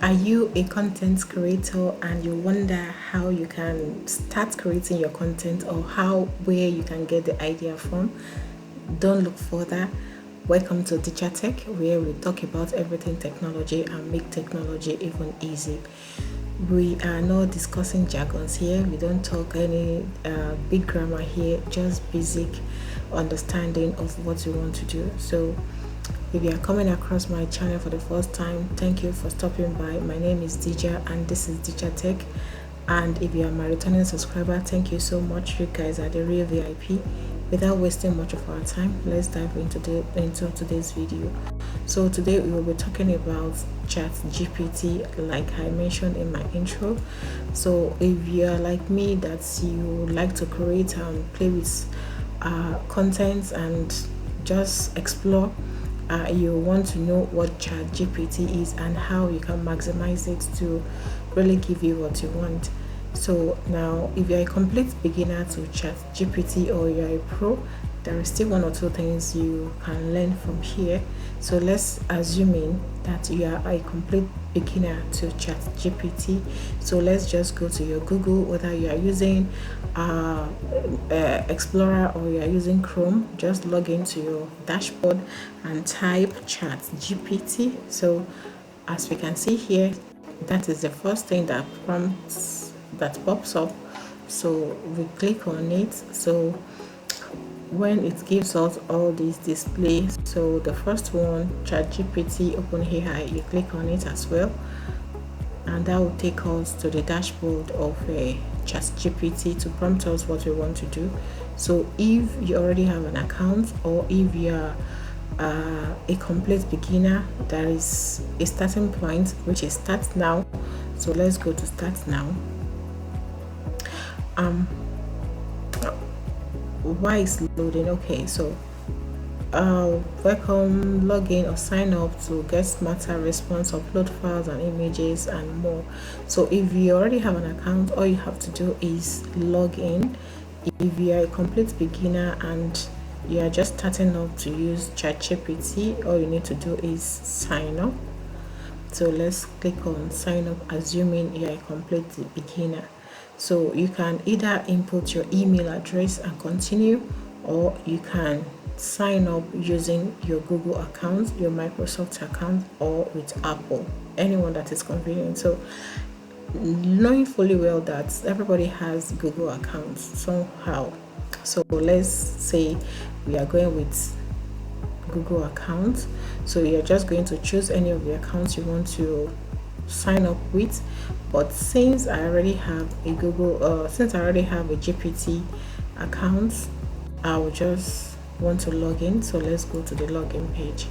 Are you a content creator and you wonder how you can start creating your content, or where you can get the idea from? Don't look further. Welcome to Teacher Tech, where we talk about everything technology and make technology even easy. We are not discussing jargons here. We don't talk any big grammar here, just basic understanding of what you want to do. So if you are coming across my channel for the first time, thank you for stopping by. My name is Dija and this is Dija Tech. And if you are my returning subscriber, thank you so much. You guys are the real VIP. Without wasting much of our time, let's dive into today's video. So today we will be talking about Chatgpt, like I mentioned in my intro. So if you are like me, that you like to create and play with content and just explore, you want to know what Chatgpt is and how you can maximize it to really give you what you want. So now, if you're a complete beginner to Chatgpt or you're a pro, there is still one or two things you can learn from here. So let's assuming that you are a complete beginner to Chatgpt. So let's just go to your Google, whether you are using Explorer or you are using Chrome. Just log into your dashboard and type Chatgpt. So as we can see here, that is the first thing that pops up. So we click on it. So when it gives us all these displays, so the first one, Chatgpt OpenAI, you click on it as well, and that will take us to the dashboard of Chatgpt to prompt us what we want to do. So if you already have an account, or if you are a complete beginner, there is a starting point, which is start now. So let's go to start now. Why is loading? Okay, so welcome, log in or sign up to get smarter response, upload files and images and more. So if you already have an account, all you have to do is log in. If you are a complete beginner and you are just starting up to use Chatgpt, all you need to do is sign up. So let's click on sign up, assuming you are a complete beginner. So you can either input your email address and continue, or you can sign up using your Google account, your Microsoft account, or with Apple, anyone that is convenient. So knowing fully well that everybody has Google accounts somehow. So let's say we are going with Google account. So you're just going to choose any of the accounts you want to sign up with. But since I already have a GPT account, I will just want to log in. So let's go to the login page.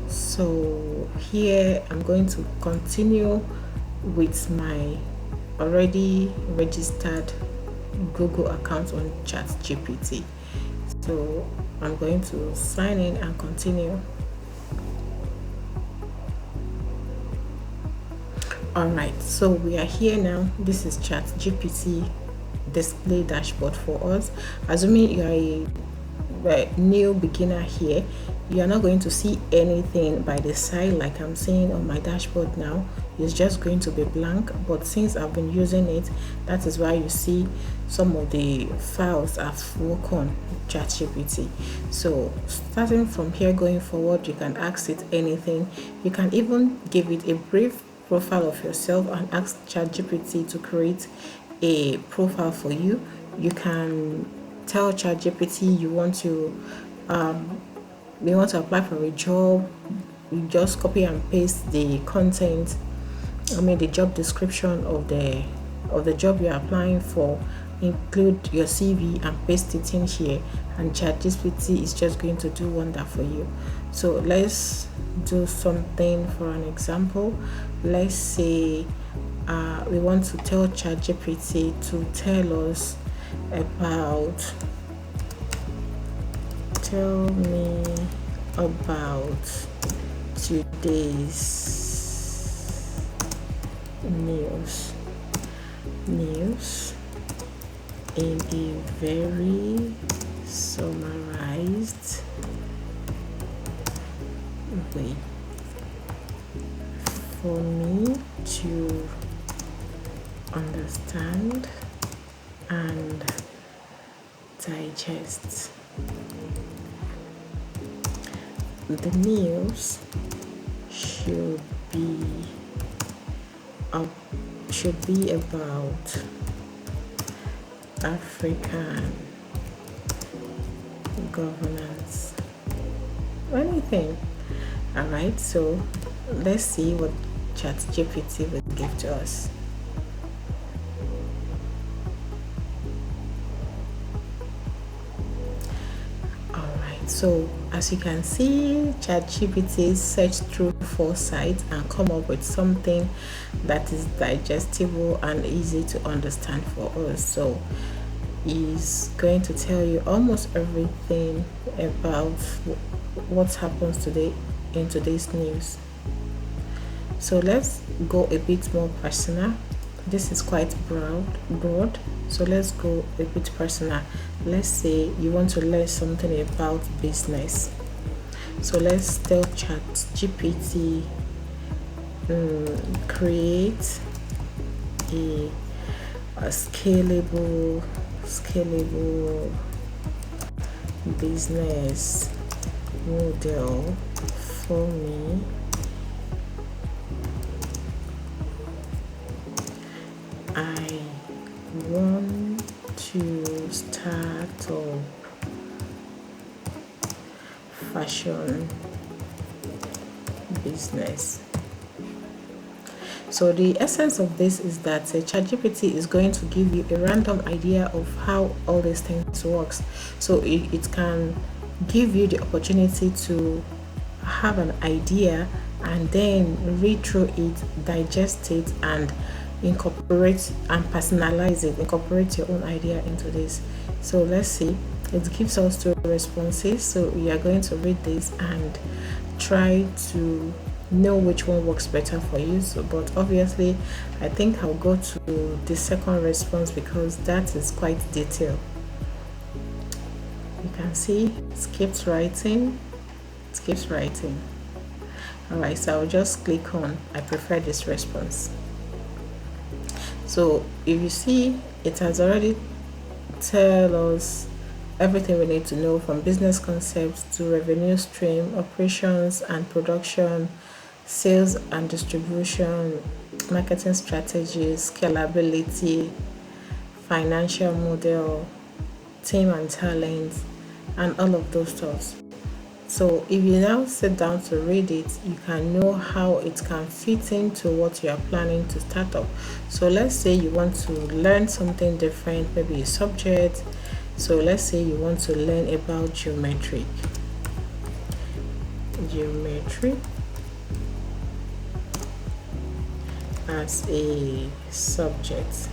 So here I'm going to continue with my already registered Google account on Chatgpt. So I'm going to sign in and continue. Alright, so we are here now. This is Chatgpt display dashboard for us. Assuming you are a new beginner here, you are not going to see anything by the side like I'm seeing on my dashboard now. It's just going to be blank, but since I've been using it, that is why you see some of the files I've worked on Chatgpt. So starting from here going forward, you can ask it anything. You can even give it a brief profile of yourself and ask Chatgpt to create a profile for you. You can tell Chatgpt you want to apply for a job. You just copy and paste the content, the job description of the job you're applying for, include your CV and paste it in here, and Chatgpt is just going to do wonder for you. So let's do something for an example. Let's say we want to tell Chatgpt to tell us about today's news in a very summarized way. for me to understand and digest. The news should be up, should be about African governance. Anything. Alright, so let's see what Chatgpt will give to us. So as you can see, Chatgpt searched through 4 sites and come up with something that is digestible and easy to understand for us. So he's going to tell you almost everything about what happens today in today's news. So let's go a bit more personal. This is quite broad, so let's go a bit personal. Let's say you want to learn something about business. So let's tell ChatGPT create a scalable business model for me. I want to start a fashion business. So the essence of this is that ChatGPT is going to give you a random idea of how all these things works. So it can give you the opportunity to have an idea and then read through it, digest it, and incorporate and personalize it, incorporate your own idea into this. So let's see, it gives us 2 responses. So we are going to read this and try to know which one works better for you. So but obviously I think I'll go to the second response because that is quite detailed. You can see it keeps writing. Alright, so I'll just click on I prefer this response. So if you see, it has already tell us everything we need to know, from business concepts to revenue stream, operations and production, sales and distribution, marketing strategies, scalability, financial model, team and talent, and all of those stuff. So if you now sit down to read it, you can know how it can fit into what you are planning to start up. So let's say you want to learn something different, maybe a subject. So let's say you want to learn about geometry as a subject.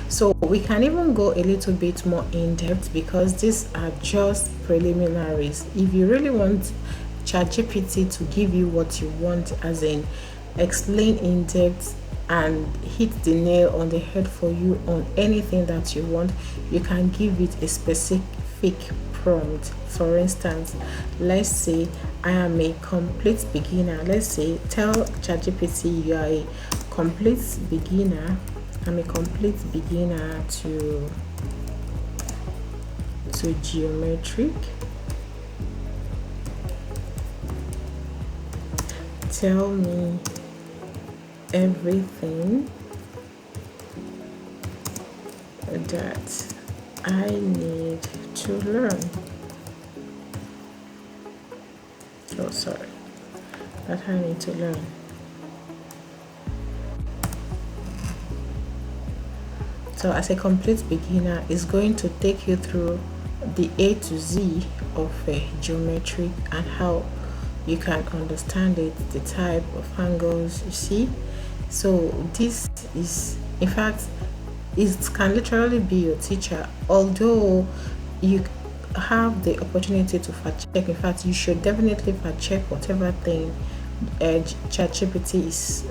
So we can even go a little bit more in depth because these are just preliminaries. If you really want ChatGPT to give you what you want, as in explain in depth and hit the nail on the head for you on anything that you want, you can give it a specific prompt. For instance, let's say I am a complete beginner. Let's say tell ChatGPT you are a complete beginner. I'm a complete beginner to geometric. Tell me everything that I need to learn. Oh, sorry. That I need to learn. So as a complete beginner, it's going to take you through the A to Z of geometry and how you can understand it, the type of angles you see. So this is, in fact, it can literally be your teacher, although you have the opportunity to fact check. In fact, you should definitely fact check whatever thing ChatGPT is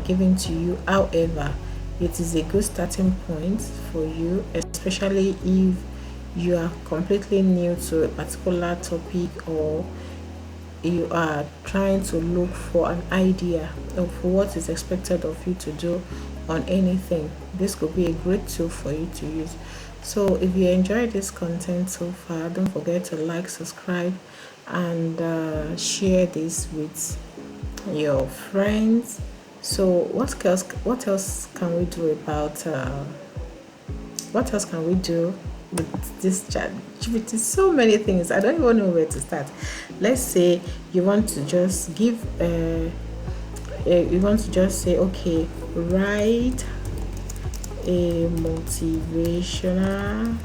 giving to you. However, it is a good starting point for you, especially if you are completely new to a particular topic, or you are trying to look for an idea of what is expected of you to do on anything. This could be a great tool for you to use. So if you enjoyed this content so far, don't forget to like, subscribe, and share this with your friends. So what else can we do about what else can we do with this chat GPT? So many things, I don't even know where to start. Let's say you want to just give you want to just say, okay, write a motivational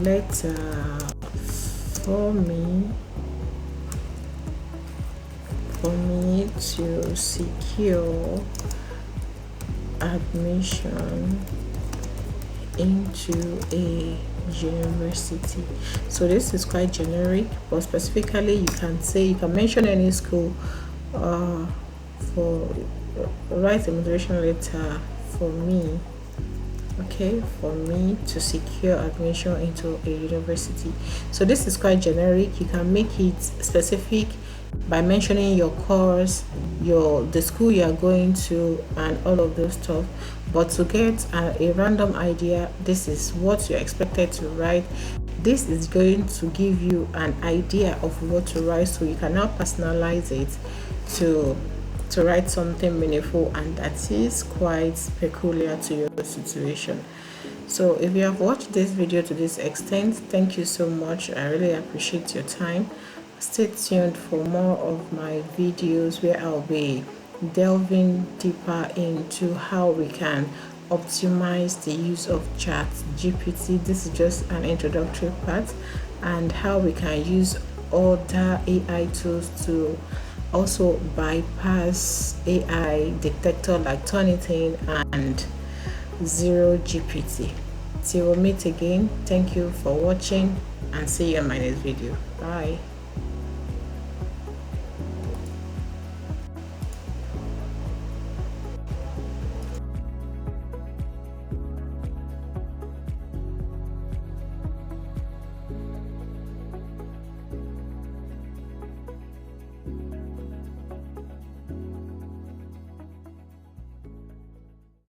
letter for me to secure admission into a university. So this is quite generic, but specifically you can mention any school for write a motivation letter for me, okay, for me to secure admission into a university. So this is quite generic. You can make it specific by mentioning your course, the school you are going to, and all of those stuff. But to get a random idea, this is what you're expected to write. This is going to give you an idea of what to write, so you can now personalize it to write something meaningful and that is quite peculiar to your situation. So if you have watched this video to this extent, thank you so much. I really appreciate your time. Stay tuned for more of my videos where I'll be delving deeper into how we can optimize the use of Chatgpt. This is just an introductory part, and how we can use other AI tools to also bypass AI detector like Turnitin and Zero GPT. Till we meet again, thank you for watching and see you in my next video. Bye.